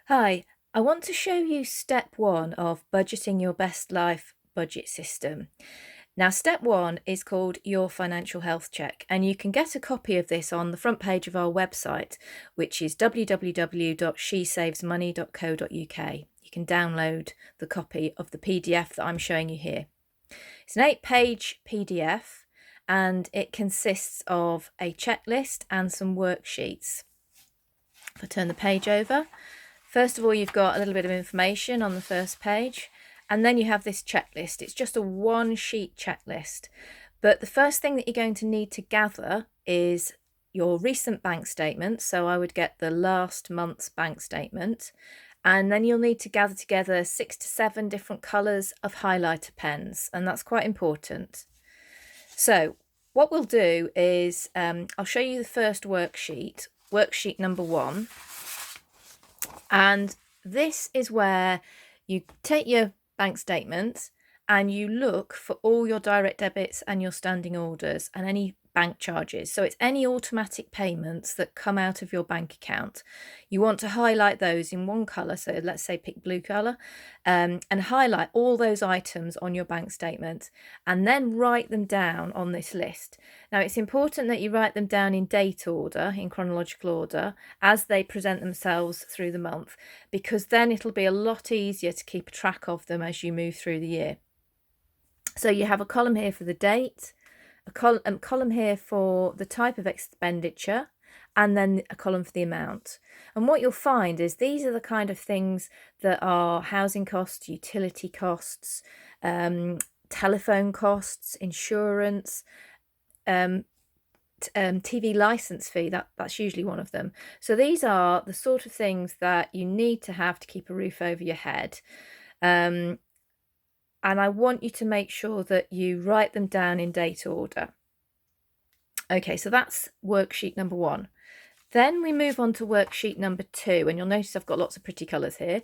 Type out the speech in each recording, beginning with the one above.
Hi, I want to show you step one of budgeting your best life budget system. Now, step one is called your financial health check, and you can get a copy of this on the front page of our website, which is www.shesavesmoney.co.uk. You can download the copy of the PDF that I'm showing you here. It's an 8-page PDF, and it consists of a checklist and some worksheets. If I turn the page over, first of all, you've got a little bit of information on the first page, and then you have this checklist. It's just a one-sheet checklist. But the first thing that you're going to need to gather is your recent bank statement. So I would get the last month's bank statement. And then you'll need to gather together 6 to 7 different colours of highlighter pens, and that's quite important. So what we'll do is I'll show you the first worksheet, worksheet number 1. And this is where you take your bank statement and you look for all your direct debits and your standing orders and any bank charges. So it's any automatic payments that come out of your bank account. You want to highlight those in one colour, so let's say pick blue colour, and highlight all those items on your bank statement and then write them down on this list. Now, it's important that you write them down in date order, in chronological order, as they present themselves through the month, because then it'll be a lot easier to keep track of them as you move through the year. So you have a column here for the date, a column here for the type of expenditure, and then a column for the amount. And what you'll find is these are the kind of things that are housing costs, utility costs, telephone costs, insurance, TV license fee, that's usually one of them. So these are the sort of things that you need to have to keep a roof over your head. And I want you to make sure that you write them down in date order. Okay, so that's worksheet number 1. Then we move on to worksheet number 2, and you'll notice I've got lots of pretty colours here.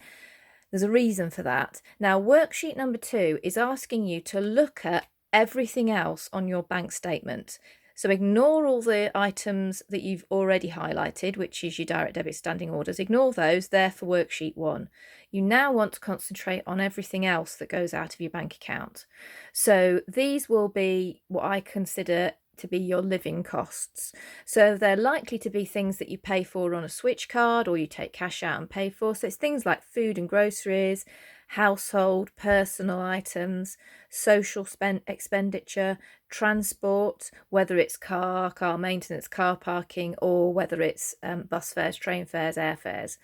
There's a reason for that. Now, worksheet number 2 is asking you to look at everything else on your bank statement. So ignore all the items that you've already highlighted, which is your direct debit standing orders. Ignore those, they're for worksheet 1. You now want to concentrate on everything else that goes out of your bank account. So these will be what I consider to be your living costs. So they're likely to be things that you pay for on a switch card or you take cash out and pay for. So it's things like food and groceries, household, personal items, social expenditure, transport, whether it's car maintenance, car parking, or whether it's bus fares, train fares, airfares.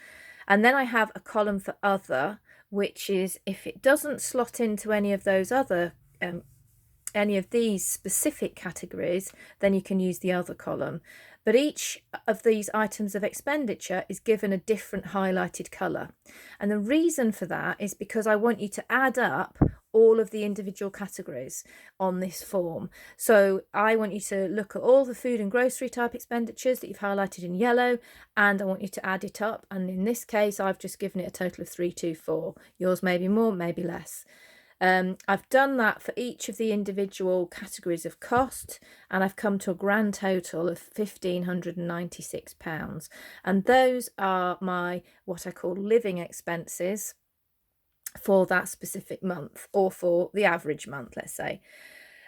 And then I have a column for other, which is if it doesn't slot into any of those other any of these specific categories, then you can use the other column. But each of these items of expenditure is given a different highlighted colour. And the reason for that is because I want you to add up all of the individual categories on this form. So I want you to look at all the food and grocery type expenditures that you've highlighted in yellow, and I want you to add it up. And in this case, I've just given it a total of 324. Yours may be more, maybe less. I've done that for each of the individual categories of cost, and I've come to a grand total of £1,596. And those are my what I call living expenses for that specific month, or for the average month, let's say.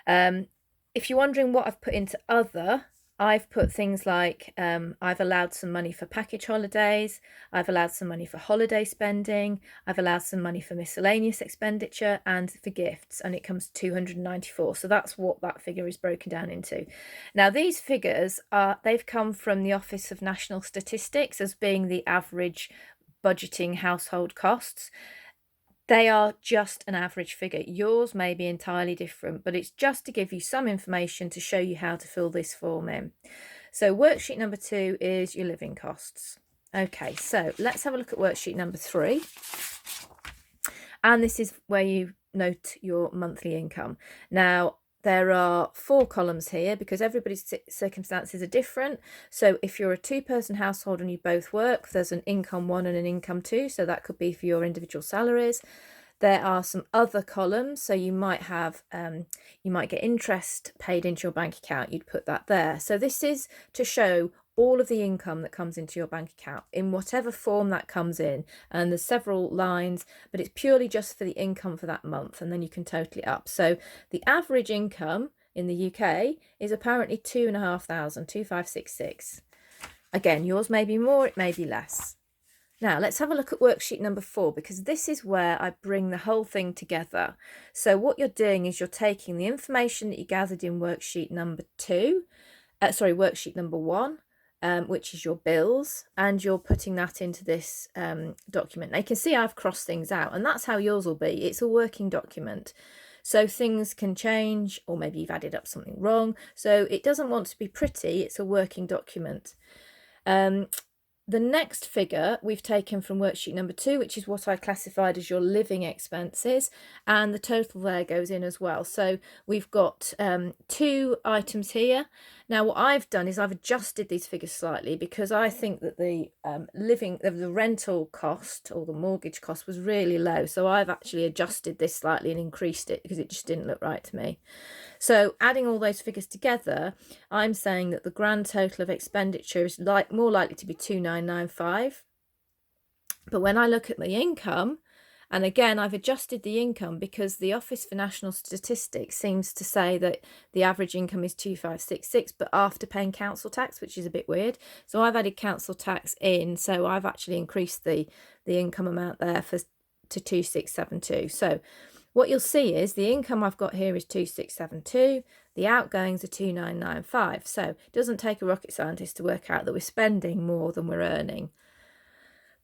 If you're wondering what I've put into other, I've put things like I've allowed some money for package holidays, I've allowed some money for holiday spending, I've allowed some money for miscellaneous expenditure and for gifts, and it comes to 294. So that's what that figure is broken down into. Now, these figures they've come from the Office of National Statistics as being the average budgeting household costs. They are just an average figure. Yours may be entirely different, but it's just to give you some information to show you how to fill this form in. So worksheet number 2 is your living costs. Okay, so let's have a look at worksheet number 3. And this is where you note your monthly income. Now, there are 4 columns here because everybody's circumstances are different. So if you're a 2-person household and you both work, there's an income 1 and an income 2. So that could be for your individual salaries. There are some other columns. So you might have, you might get interest paid into your bank account. You'd put that there. So this is to show all of the income that comes into your bank account in whatever form that comes in. And there's several lines, but it's purely just for the income for that month, and then you can total it up. So the average income in the UK is apparently 2,500, 2,566. Again, yours may be more, it may be less. Now, let's have a look at worksheet number 4, because this is where I bring the whole thing together. So what you're doing is you're taking the information that you gathered in worksheet number 1, which is your bills, and you're putting that into this document. Now, you can see I've crossed things out, and that's how yours will be. It's a working document. So things can change, or maybe you've added up something wrong. So it doesn't want to be pretty, it's a working document. The next figure we've taken from worksheet number 2, which is what I classified as your living expenses, and the total there goes in as well. So we've got 2 items here. Now what I've done is I've adjusted these figures slightly, because I think that the the rental cost or the mortgage cost was really low. So I've actually adjusted this slightly and increased it because it just didn't look right to me. So adding all those figures together, I'm saying that the grand total of expenditure is more likely to be 2,995. But when I look at the income, and again, I've adjusted the income because the Office for National Statistics seems to say that the average income is 2,566, but after paying council tax, which is a bit weird. So I've added council tax in, so I've actually increased the income amount there to 2,672. So what you'll see is the income I've got here is 2,672, the outgoings are 2,995. So it doesn't take a rocket scientist to work out that we're spending more than we're earning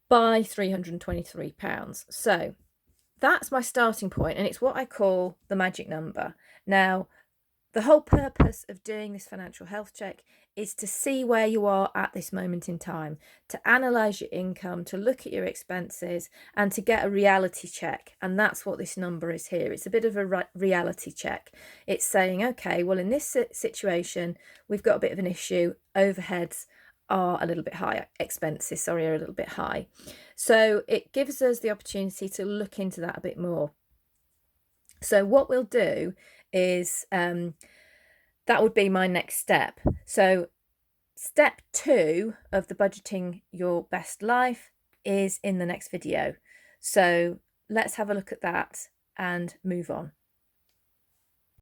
by £323. So that's my starting point, and it's what I call the magic number. Now, the whole purpose of doing this financial health check is to see where you are at this moment in time, to analyse your income, to look at your expenses, and to get a reality check. And that's what this number is here. It's a bit of a reality check. It's saying, okay, well, in this situation, we've got a bit of an issue. Overheads are a little bit high, expenses, sorry, are a little bit high. So it gives us the opportunity to look into that a bit more. So what we'll do is that would be my next step. So step 2 of the budgeting your best life is in the next video. So let's have a look at that and move on.